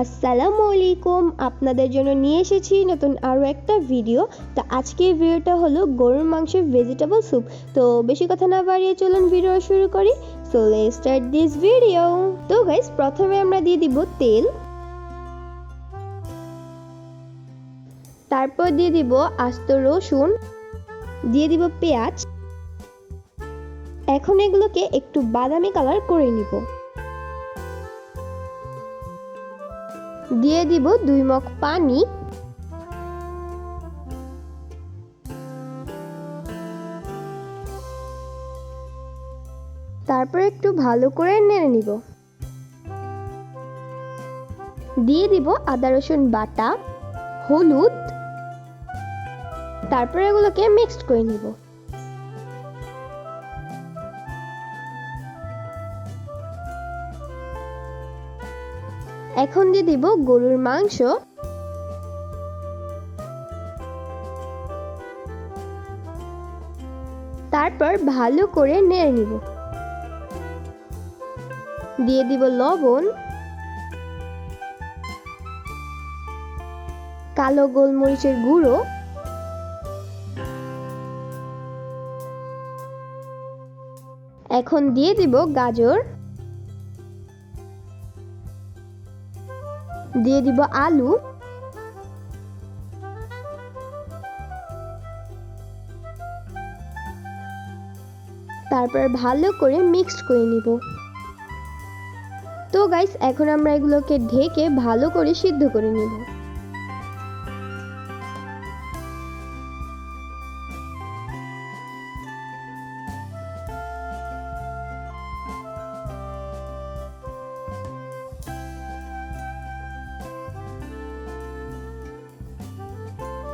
আসসালামু আলাইকুম, আপনাদের জন্য নিয়ে এসেছি নতুন আরও একটা ভিডিও। তো আজকের ভিডিওটা হলো গরুর মাংসের ভেজিটেবল স্যুপ। তো বেশি কথা না বাড়িয়ে চলুন ভিডিও শুরু করি। So let's start this video. তো গাইস, প্রথমে আমরা দিয়ে দিব তেল, তারপর দিয়ে দিব আস্ত রসুন, দিয়ে দিব পেঁয়াজ। এখন এগুলোকে একটু বাদামি কালার করে নিব। দিয়ে দিব 2 মগ পানি, তারপর একটু ভালো করে নেড়ে নিব। দিয়ে দিব আদা রসুন বাটা, হলুদ, তারপর এগুলোকে মিক্সড করে নিব। এখন দিয়ে দিব গরুর মাংস, তারপর ভালো করে নেড়ে নিব। দিয়ে দিব লবণ, কালো গোলমরিচের গুঁড়ো, এখন দিয়ে দিব গাজর, দিয়ে দিব আলু, তারপর ভালো করে মিক্সড করে নিব। তো গাইস, এখন আমরা এগুলোকে ঢেকে ভালো করে সিদ্ধ করে নিব।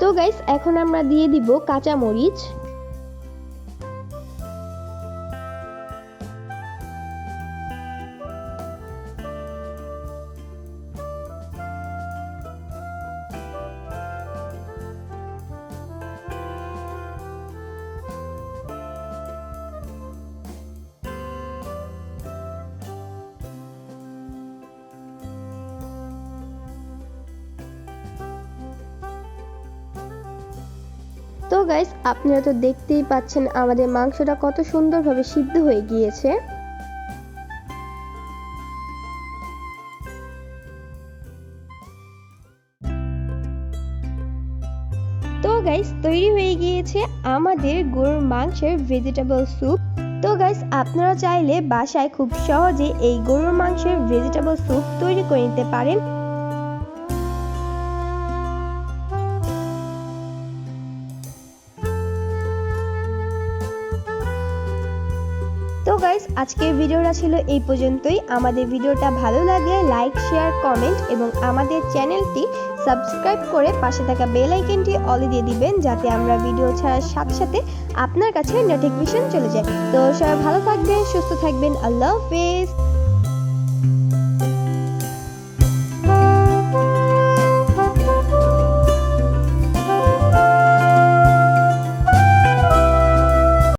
তো গাইস, এখন আমরা দিয়ে দিব কাঁচা মরিচ, তো গাইস, আপনারা তো দেখতেই পাচ্ছেন আমাদের মাংসটা কত সুন্দরভাবে সিদ্ধ হয়ে গিয়েছে। তো গাইস, তৈরি হয়ে গিয়েছে আমাদের গরুর মাংসের ভেজিটেবল স্যুপ। তো গাইস, আপনারা চাইলে বাসায় খুব সহজে এই গরুর মাংসের ভেজিটেবল স্যুপ তৈরি করে নিতে পারেন। তো গাইস, আজকের ভিডিওটা ছিল এই পর্যন্তই। আমাদের ভিডিওটা ভালো লাগলে লাইক, শেয়ার, কমেন্ট এবং আমাদের চ্যানেলটি সাবস্ক্রাইব করে পাশে থাকা বেল আইকনটি অলে দিয়ে দিবেন, যাতে আমরা ভিডিও ছাড়ার সাথে সাথে আপনার কাছে নোটিফিকেশন চলে যায়। তো সবাই ভালো থাকবেন, সুস্থ থাকবেন। আল্লাহ হাফেজ।